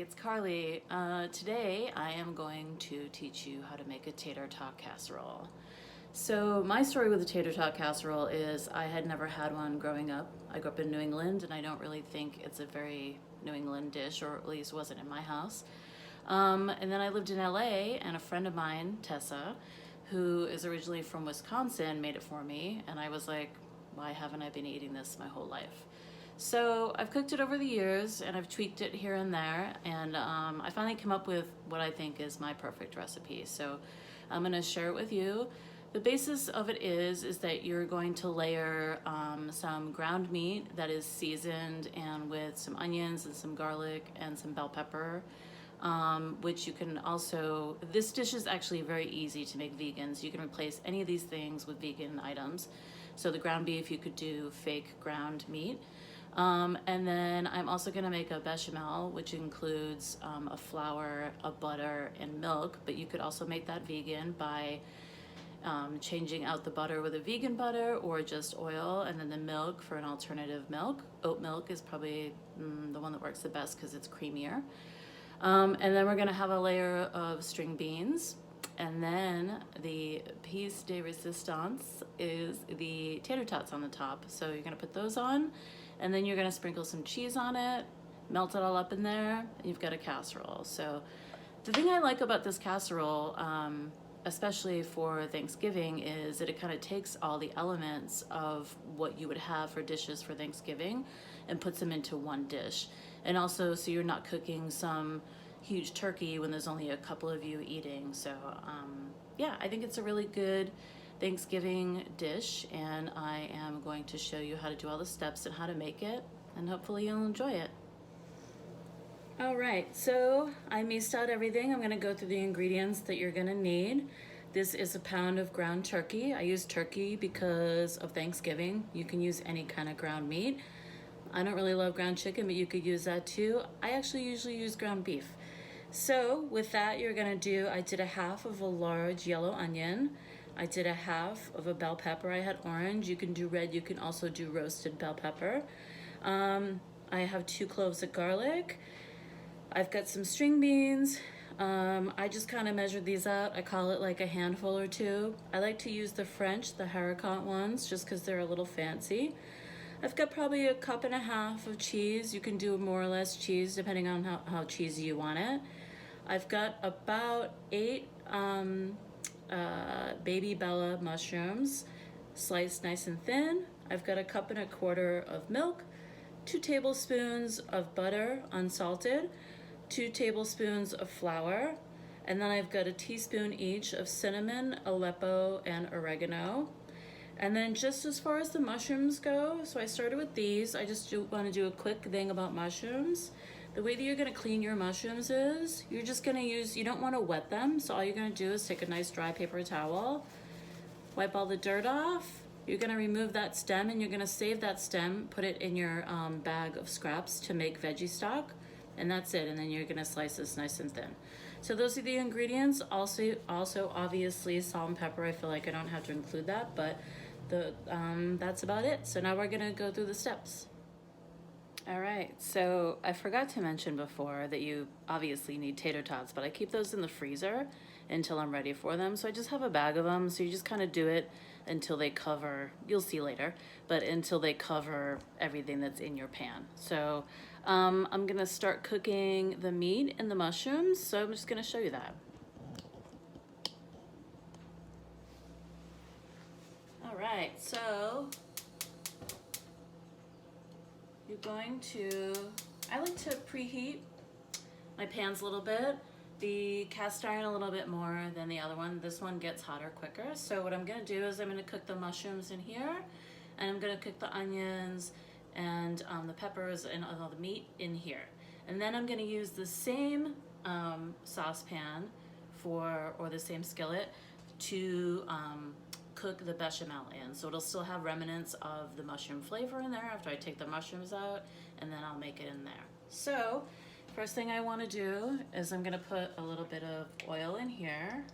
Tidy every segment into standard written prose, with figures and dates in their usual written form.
it's Carly. Today I am going to teach you how to make a tater tot casserole. So my story with the tater tot casserole is I had never had one growing up. I grew up in New England and I don't really think it's a very New England dish, or at least wasn't in my house. And then I lived in LA and a friend of mine, Tessa, who is originally from Wisconsin, made it for me. And I was like, why haven't I been eating this my whole life? So I've cooked it over the years and I've tweaked it here and there, and I finally came up with what I think is my perfect recipe. So I'm gonna share it with you. The basis of it is that you're going to layer some ground meat that is seasoned and with some onions and some garlic and some bell pepper, which you can also, this dish is actually very easy to make vegan. So you can replace any of these things with vegan items. So the ground beef, you could do fake ground meat. And then I'm also gonna make a bechamel, which includes a flour, a butter, and milk, but you could also make that vegan by changing out the butter with a vegan butter or just oil, and then the milk for an alternative milk. Oat milk is probably the one that works the best because it's creamier. And then we're gonna have a layer of string beans. And then the piece de resistance is the tater tots on the top. So you're gonna put those on, and then you're gonna sprinkle some cheese on it, melt it all up in there, and you've got a casserole. So the thing I like about this casserole, especially for Thanksgiving, is that it kind of takes all the elements of what you would have for dishes for Thanksgiving and puts them into one dish. And also, so you're not cooking some huge turkey when there's only a couple of you eating. So yeah, I think it's a really good Thanksgiving dish, and I am going to show you how to do all the steps and how to make it, and hopefully you'll enjoy it. All right, so I minced out everything. I'm gonna go through the ingredients that you're gonna need. This is a pound of ground turkey. I use turkey because of Thanksgiving. You can use any kind of ground meat. I don't really love ground chicken, but you could use that too. I actually usually use ground beef. So with that, you're gonna do, I did a half of a large yellow onion. I did a half of a bell pepper. I had orange. You can do red. You can also do roasted bell pepper. I have 2 cloves of garlic. I've got some string beans. I just kind of measured these out. I call it like a handful or 2. I like to use the French, the haricot ones, just because they're a little fancy. I've got probably a 1.5 cups of cheese. You can do more or less cheese depending on how cheesy you want it. I've got about 8 baby Bella mushrooms, sliced nice and thin. I've got a 1.25 cups of milk, 2 tablespoons of butter, unsalted, 2 tablespoons of flour, and then I've got a teaspoon each of cinnamon, aleppo, and oregano. And then just as far as the mushrooms go, so I started with these. I just want to do a quick thing about mushrooms. The way that you're gonna clean your mushrooms is, you're just gonna use, you don't wanna wet them, so all you're gonna do is take a nice dry paper towel, wipe all the dirt off. You're gonna remove that stem and you're gonna save that stem, put it in your bag of scraps to make veggie stock, and that's it. And then you're gonna slice this nice and thin. So those are the ingredients. Also obviously salt and pepper. I feel like I don't have to include that, but that's about it. So now we're gonna go through the steps. All right, so I forgot to mention before that you obviously need tater tots, but I keep those in the freezer until I'm ready for them. So I just have a bag of them. So you just kind of do it until they cover, you'll see later, but until they cover everything that's in your pan. So I'm gonna start cooking the meat and the mushrooms. So I'm just gonna show you that. All right, so you're going to, I like to preheat my pans a little bit. The cast iron a little bit more than the other one. This one gets hotter quicker. So what I'm gonna do is I'm gonna cook the mushrooms in here, and I'm gonna cook the onions and the peppers and all the meat in here. And then I'm gonna use the same saucepan or the same skillet to cook the bechamel in. So it'll still have remnants of the mushroom flavor in there after I take the mushrooms out, and then I'll make it in there. So first thing I want to do is I'm gonna put a little bit of oil in here.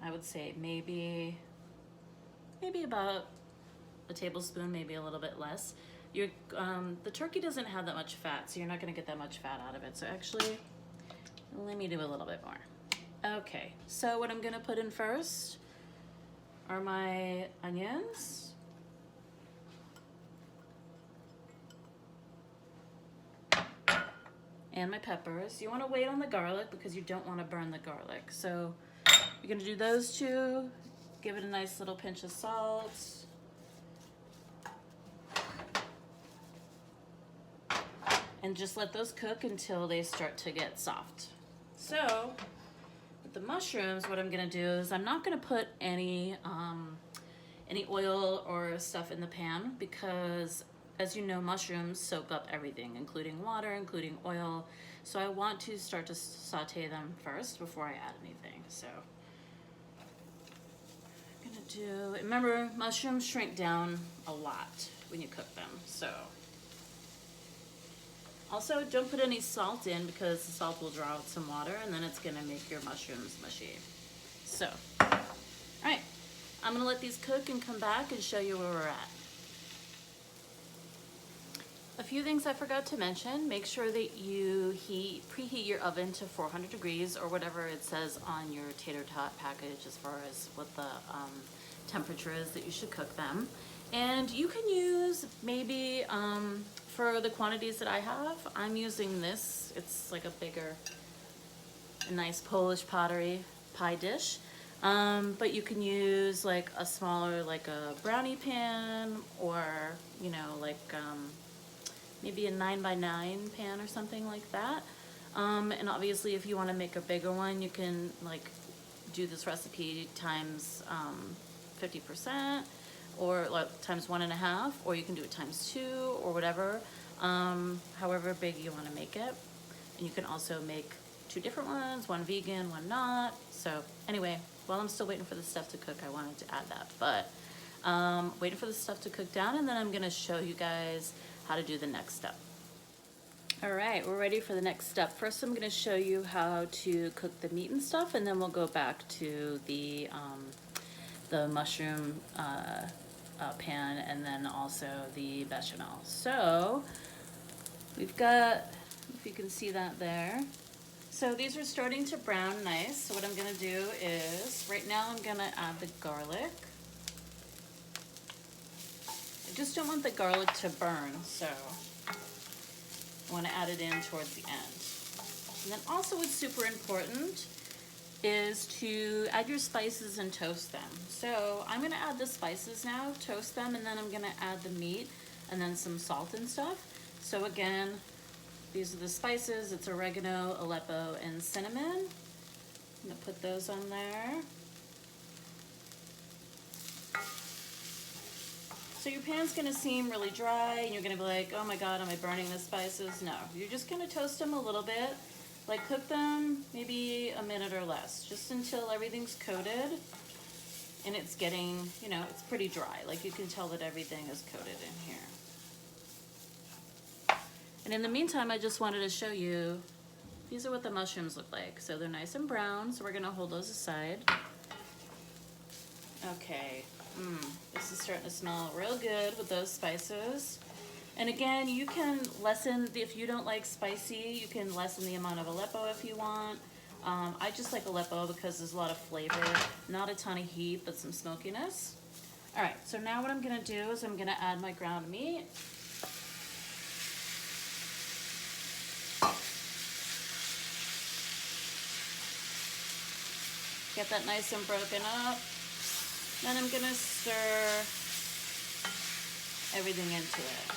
I would say maybe about a tablespoon, maybe a little bit less. The turkey doesn't have that much fat, so you're not gonna get that much fat out of it. So actually, let me do a little bit more. Okay, so what I'm gonna put in first are my onions. And my peppers. You wanna wait on the garlic because you don't wanna burn the garlic. So you're gonna do those two, give it a nice little pinch of salt. And just let those cook until they start to get soft. So, with the mushrooms, what I'm gonna do is I'm not gonna put any oil or stuff in the pan because, as you know, mushrooms soak up everything, including water, including oil. So I want to start to saute them first before I add anything. So I'm gonna do, remember, mushrooms shrink down a lot when you cook them. So also don't put any salt in because the salt will draw out some water and then it's gonna make your mushrooms mushy. So, all right, I'm gonna let these cook and come back and show you where we're at. A few things I forgot to mention: make sure that you preheat your oven to 400 degrees or whatever it says on your tater tot package as far as what the temperature is that you should cook them. And you can use maybe, for the quantities that I have, I'm using this. It's like a nice Polish pottery pie dish. But you can use like a smaller, like a brownie pan, or, you know, like, maybe a 9x9 pan or something like that. And obviously if you want to make a bigger one, you can like do this recipe times 50% or like times 1.5, or you can do it times 2 or whatever, however big you want to make it. And you can also make 2 different ones, one vegan, one not. So anyway, while I'm still waiting for the stuff to cook, I wanted to add that. But waiting for the stuff to cook down, and then I'm gonna show you guys how to do the next step. All right, we're ready for the next step. First, I'm gonna show you how to cook the meat and stuff, and then we'll go back to the mushroom pan, and then also the bechamel. So we've got, if you can see that there. So these are starting to brown nice. So what I'm gonna do is, right now I'm gonna add the garlic. I just don't want the garlic to burn, so I want to add it in towards the end. And then also what's super important is to add your spices and toast them. So I'm going to add the spices now, toast them, and then I'm going to add the meat and then some salt and stuff. So again, these are the spices. It's oregano, aleppo, and cinnamon. I'm going to put those on there. So your pan's gonna seem really dry and you're gonna be like, oh my God, am I burning the spices? No, you're just gonna toast them a little bit, like cook them maybe a minute or less, just until everything's coated and it's getting, you know, it's pretty dry. Like you can tell that everything is coated in here. And in the meantime, I just wanted to show you, these are what the mushrooms look like. So they're nice and brown, so we're gonna hold those aside. Okay. This is starting to smell real good with those spices. And again, you can lessen, if you don't like spicy, you can lessen the amount of aleppo if you want. I just like aleppo because there's a lot of flavor, not a ton of heat, but some smokiness. All right, so now what I'm gonna do is I'm gonna add my ground meat. Get that nice and broken up. Then I'm gonna stir everything into it.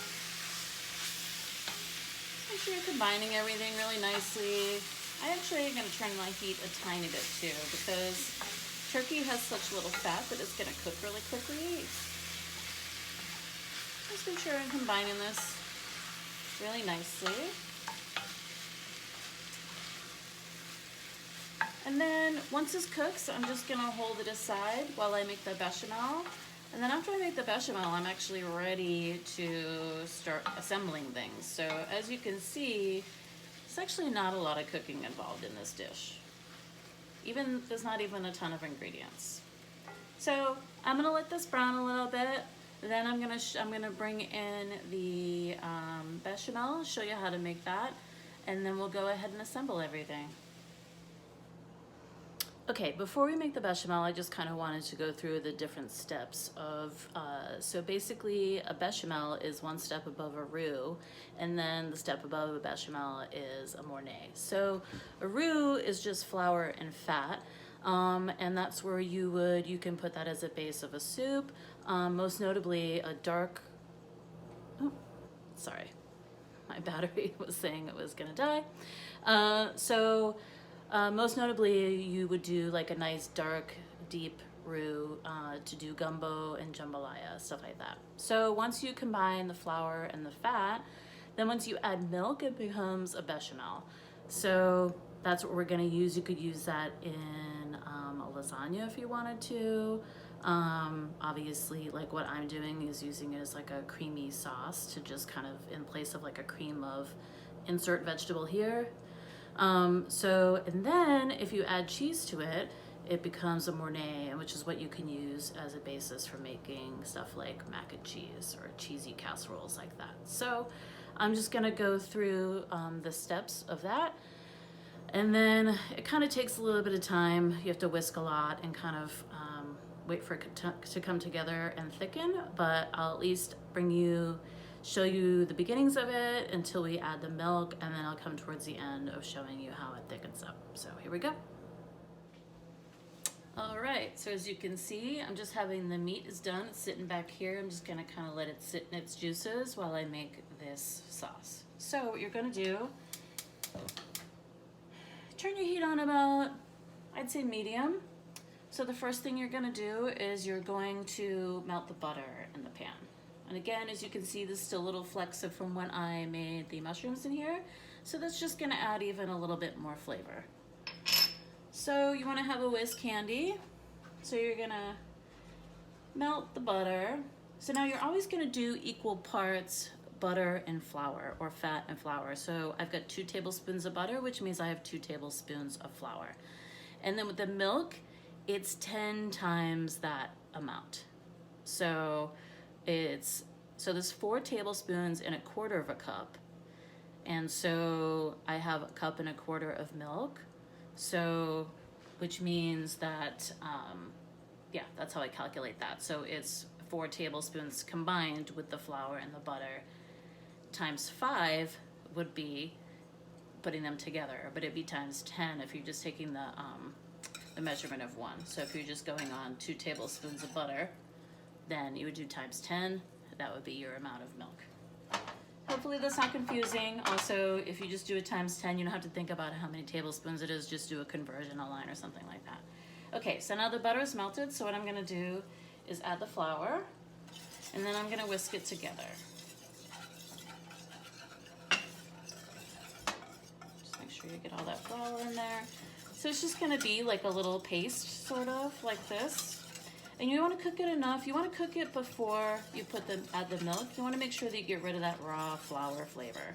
Make sure you're combining everything really nicely. I actually am gonna turn my heat a tiny bit too because turkey has such little fat that it's gonna cook really quickly. Just make sure I'm combining this really nicely. And then once this cooks, I'm just gonna hold it aside while I make the bechamel. And then after I make the bechamel, I'm actually ready to start assembling things. So as you can see, there's actually not a lot of cooking involved in this dish. There's not even a ton of ingredients. So I'm gonna let this brown a little bit. Then I'm gonna bring in the bechamel, show you how to make that, and then we'll go ahead and assemble everything. Okay, before we make the bechamel, I just kind of wanted to go through the different steps of, so basically a bechamel is one step above a roux, and then the step above a bechamel is a mornay. So a roux is just flour and fat, and that's where you can put that as a base of a soup, most notably a dark, oh, sorry, my battery was saying it was gonna die. Most notably, you would do like a nice dark, deep roux to do gumbo and jambalaya, stuff like that. So once you combine the flour and the fat, then once you add milk, it becomes a bechamel. So that's what we're gonna use. You could use that in a lasagna if you wanted to. Obviously, like what I'm doing is using it as like a creamy sauce to just kind of in place of like a cream of insert vegetable here. And then if you add cheese to it, it becomes a mornay, which is what you can use as a basis for making stuff like mac and cheese or cheesy casseroles like that. So I'm just gonna go through the steps of that. And then it kind of takes a little bit of time. You have to whisk a lot and kind of wait for it to come together and thicken, but I'll at least show you the beginnings of it until we add the milk, and then I'll come towards the end of showing you how it thickens up. So here we go. All right, so as you can see, I'm just having the meat is done. It's sitting back here. I'm just gonna kind of let it sit in its juices while I make this sauce. So what you're gonna do, turn your heat on about, I'd say medium. So the first thing you're gonna do is you're going to melt the butter in the pan. And again, as you can see, this is still a little flexive from when I made the mushrooms in here. So that's just gonna add even a little bit more flavor. So you wanna have a whisk handy. So you're gonna melt the butter. So now you're always gonna do equal parts butter and flour, or fat and flour. So I've got 2 tablespoons of butter, which means I have 2 tablespoons of flour. And then with the milk, it's 10 times that amount. So there's 4 tablespoons and 1/4 cup. And so I have 1 1/4 cups of milk. So, which means that, yeah, that's how I calculate that. So it's 4 tablespoons combined with the flour and the butter times 5 would be putting them together, but it'd be times 10 if you're just taking the measurement of 1. So if you're just going on 2 tablespoons of butter, then you would do times 10. That would be your amount of milk. Hopefully that's not confusing. Also, if you just do it times 10, you don't have to think about how many tablespoons it is. Just do a conversion online or something like that. Okay, so now the butter is melted. So what I'm gonna do is add the flour, and then I'm gonna whisk it together. Just make sure you get all that flour in there. So it's just gonna be like a little paste, sort of, like this. And you want to cook it enough. You want to cook it before you add the milk. You want to make sure that you get rid of that raw flour flavor.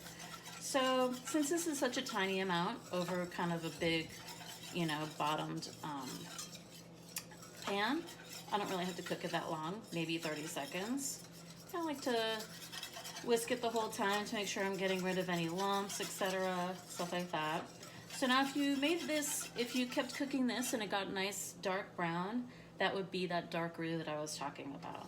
So since this is such a tiny amount over kind of a big, bottomed pan, I don't really have to cook it that long, maybe 30 seconds. I like to whisk it the whole time to make sure I'm getting rid of any lumps, etc., stuff like that. So now if you kept cooking this and it got nice dark brown, that would be that dark roux that I was talking about.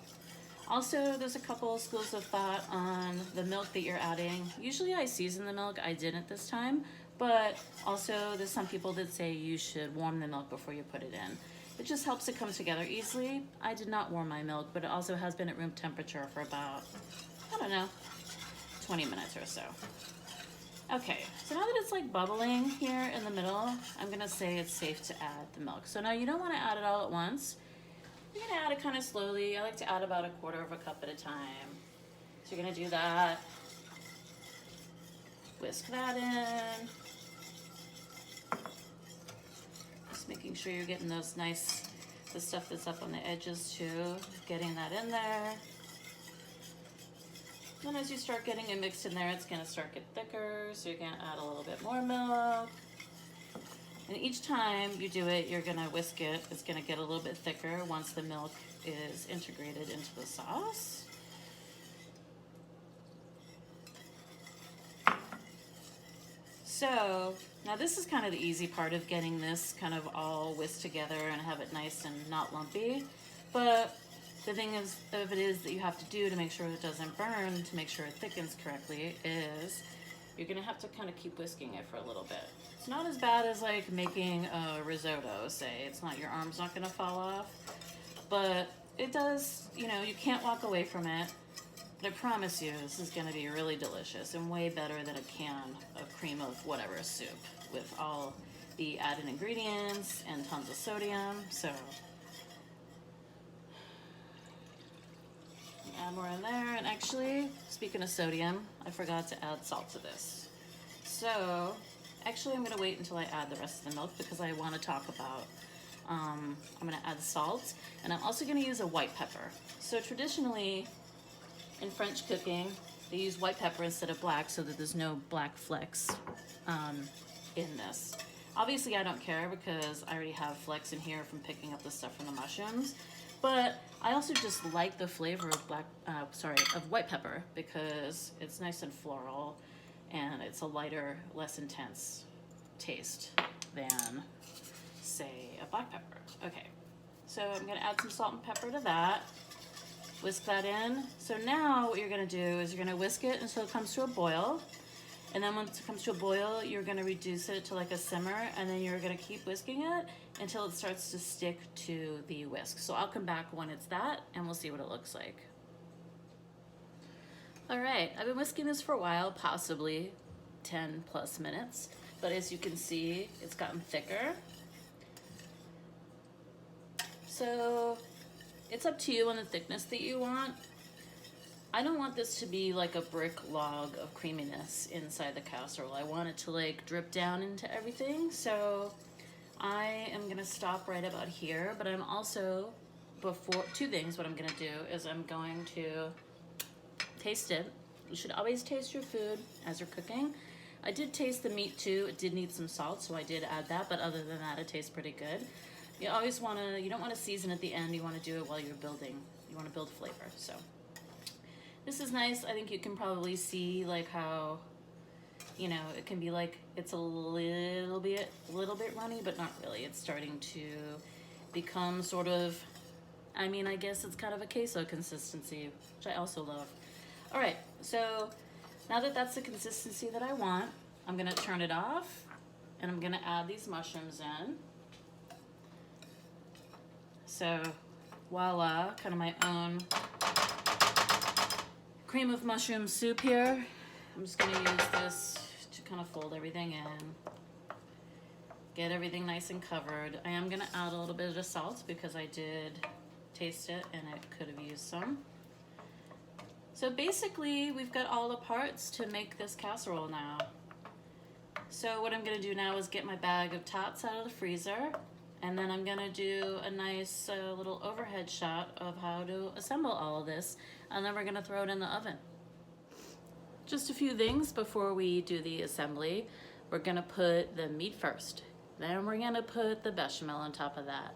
Also, there's a couple of schools of thought on the milk that you're adding. Usually I season the milk. I didn't this time, but also there's some people that say you should warm the milk before you put it in. It just helps it come together easily. I did not warm my milk, but it also has been at room temperature for about, 20 minutes or so. Okay, so now that it's like bubbling here in the middle, I'm gonna say it's safe to add the milk. So now you don't wanna add it all at once. You're gonna add it kind of slowly. I like to add about 1/4 cup at a time. So you're gonna do that. Whisk that in. Just making sure you're getting the stuff that's up on the edges too, getting that in there. Then as you start getting it mixed in there, it's gonna start getting thicker, so you're gonna add a little bit more milk. And each time you do it, you're gonna whisk it. It's gonna get a little bit thicker once the milk is integrated into the sauce. So now this is kind of the easy part of getting this kind of all whisked together and have it nice and not lumpy. But the thing is, of it is that you have to do to make sure it doesn't burn, to make sure it thickens correctly, is you're gonna have to kind of keep whisking it for a little bit. It's not as bad as like making a risotto, say. It's not, your arm's not gonna fall off, but it does, you know, you can't walk away from it. But I promise you, this is gonna be really delicious and way better than a can of cream of whatever soup with all the added ingredients and tons of sodium. So add more in there. And actually, speaking of sodium, I forgot to add salt to this. So actually, I'm gonna wait until I add the rest of the milk because I wanna talk about, I'm gonna add salt, and I'm also gonna use a white pepper. So traditionally, in French cooking, they use white pepper instead of black so that there's no black flecks in this. Obviously, I don't care because I already have flecks in here from picking up the stuff from the mushrooms. But I also just like the flavor of of white pepper because it's nice and floral and it's a lighter, less intense taste than, say, a black pepper. Okay, so I'm gonna add some salt and pepper to that. Whisk that in. So now what you're gonna do is you're gonna whisk it until it comes to a boil. And then once it comes to a boil, you're gonna reduce it to like a simmer, and then you're gonna keep whisking it until it starts to stick to the whisk. So I'll come back when it's that, and we'll see what it looks like. All right, I've been whisking this for a while, possibly 10 plus minutes, but as you can see, it's gotten thicker. So it's up to you on the thickness that you want. I don't want this to be like a brick log of creaminess inside the casserole. I want it to like drip down into everything. So I am gonna stop right about here, but I'm also, two things, what I'm gonna do is I'm going to taste it. You should always taste your food as you're cooking. I did taste the meat too. It did need some salt, so I did add that, but other than that, it tastes pretty good. You always wanna, you don't wanna season at the end, you wanna do it while you're building. You wanna build flavor, so. This is nice. I think you can probably see like how, you know, it can be like, it's a little bit runny, but not really. It's starting to become sort of, I mean, I guess it's kind of a queso consistency, which I also love. All right, so now that that's the consistency that I want, I'm gonna turn it off and I'm gonna add these mushrooms in. So voila, kind of my own cream of mushroom soup here. I'm just gonna use this to kind of fold everything in, get everything nice and covered. I am gonna add a little bit of salt because I did taste it and it could have used some. So basically, we've got all the parts to make this casserole now. So what I'm gonna do now is get my bag of tots out of the freezer, and then I'm gonna do a nice little overhead shot of how to assemble all of this, and then we're gonna throw it in the oven. Just a few things before we do the assembly. We're gonna put the meat first. Then we're gonna put the bechamel on top of that.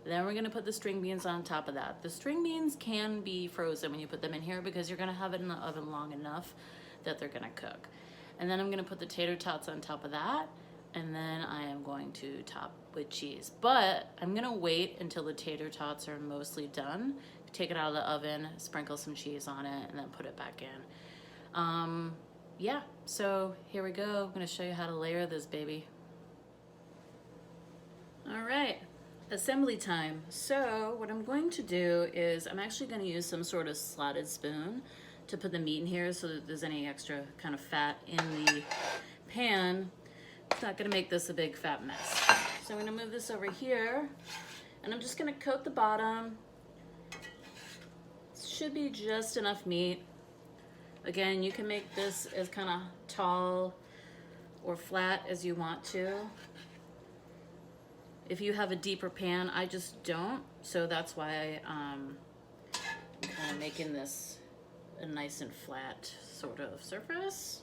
Then we're gonna put the string beans on top of that. The string beans can be frozen when you put them in here because you're gonna have it in the oven long enough that they're gonna cook. And then I'm gonna put the tater tots on top of that, and then I am going to top with cheese. But I'm gonna wait until the tater tots are mostly done, take it out of the oven, sprinkle some cheese on it, and then put it back in. Yeah, so here we go. I'm gonna show you how to layer this baby. All right, assembly time. So what I'm going to do is I'm actually gonna use some sort of slotted spoon to put the meat in here so that there's any extra kind of fat in the pan. It's not gonna make this a big fat mess. So I'm gonna move this over here, and I'm just gonna coat the bottom. Should be just enough meat. Again, you can make this as kind of tall or flat as you want to. If you have a deeper pan, I just don't, so that's why I'm kind of making this a nice and flat sort of surface.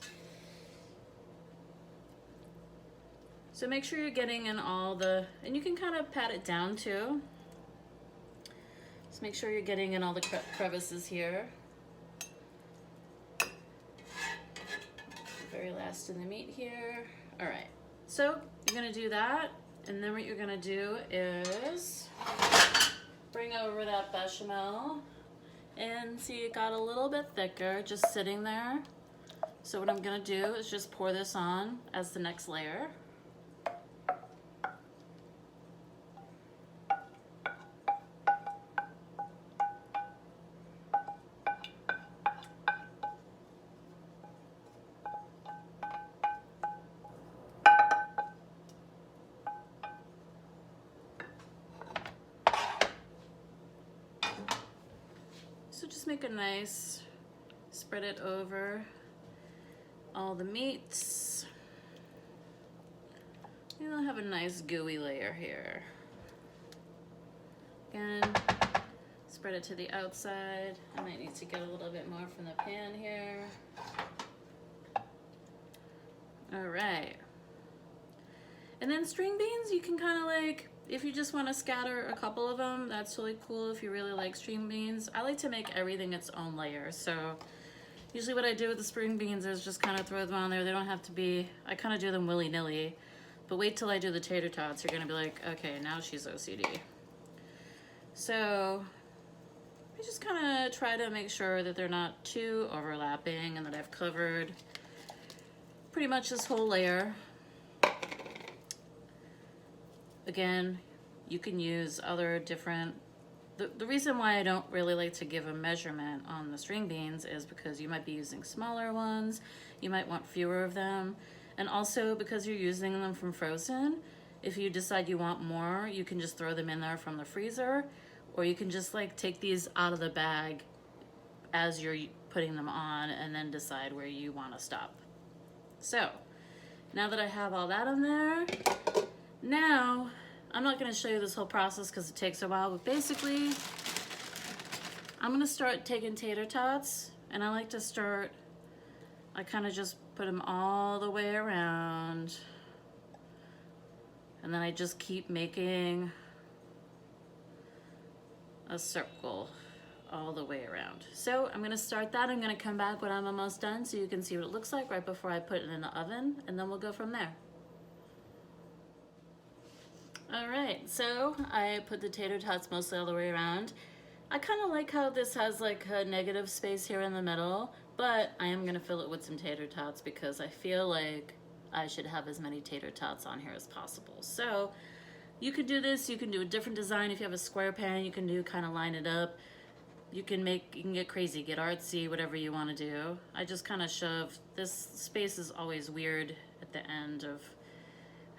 So make sure you're getting in all the, and you can kind of pat it down too. Just make sure you're getting in all the crevices here. Very very last in the meat here. All right, so you're gonna do that, and then what you're gonna do is bring over that bechamel, and see it got a little bit thicker just sitting there. So what I'm gonna do is just pour this on as the next layer. So just make a nice, spread it over all the meats. You'll have a nice gooey layer here. Again, spread it to the outside. I might need to get a little bit more from the pan here. All right. And then string beans, you can kind of like, if you just want to scatter a couple of them, that's really cool if you really like string beans. I like to make everything its own layer. So usually what I do with the string beans is just kind of throw them on there. They don't have to be, I kind of do them willy-nilly. But wait till I do the tater tots. You're going to be like, okay, now she's OCD. So I just kind of try to make sure that they're not too overlapping and that I've covered pretty much this whole layer. Again, you can use other different, the reason why I don't really like to give a measurement on the string beans is because you might be using smaller ones, you might want fewer of them, and also because you're using them from frozen, if you decide you want more, you can just throw them in there from the freezer, or you can just like take these out of the bag as you're putting them on and then decide where you want to stop. So, now that I have all that on there, now, I'm not going to show you this whole process because it takes a while, but basically, I'm going to start taking tater tots, and I like to start, I kind of just put them all the way around, and then I just keep making a circle all the way around. So I'm going to start that. I'm going to come back when I'm almost done so you can see what it looks like right before I put it in the oven, and then we'll go from there. All right, so I put the tater tots mostly all the way around. I kind of like how this has like a negative space here in the middle, but I am gonna fill it with some tater tots because I feel like I should have as many tater tots on here as possible. So you could do this, you can do a different design. If you have a square pan, you can do kind of line it up. You can get crazy, get artsy, whatever you want to do. I just kind of shove, this space is always weird at the end of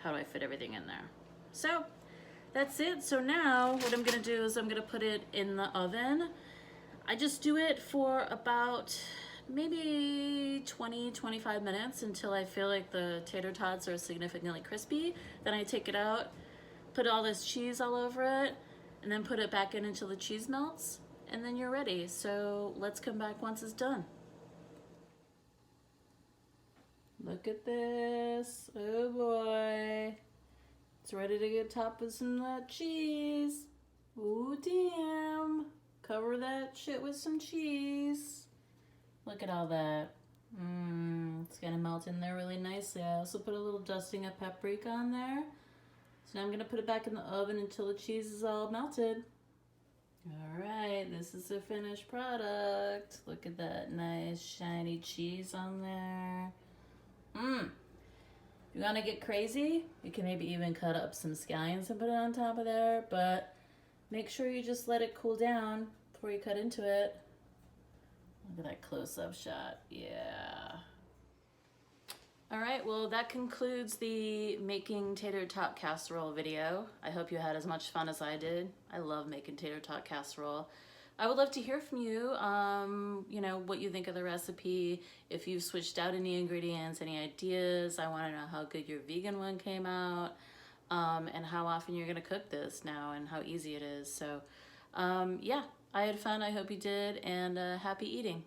how do I fit everything in there. So that's it. So now what I'm gonna do is I'm gonna put it in the oven. I just do it for about maybe 20-25 minutes until I feel like the tater tots are significantly crispy. Then I take it out, put all this cheese all over it, and then put it back in until the cheese melts, and then you're ready. So let's come back once it's done. Look at this, oh boy. It's ready to get topped with some of that cheese. Ooh, damn. Cover that shit with some cheese. Look at all that. It's gonna melt in there really nicely. I also put a little dusting of paprika on there. So now I'm gonna put it back in the oven until the cheese is all melted. All right, this is the finished product. Look at that nice shiny cheese on there. If you want to get crazy, you can maybe even cut up some scallions and put it on top of there, but make sure you just let it cool down before you cut into it. Look at that close-up shot. Yeah. All right, well, that concludes the making tater tot casserole video. I hope you had as much fun as I did. I love making tater tot casserole. I would love to hear from you, you know, what you think of the recipe, if you've switched out any ingredients, any ideas. I want to know how good your vegan one came out, and how often you're going to cook this now and how easy it is. So, yeah, I had fun. I hope you did, and happy eating.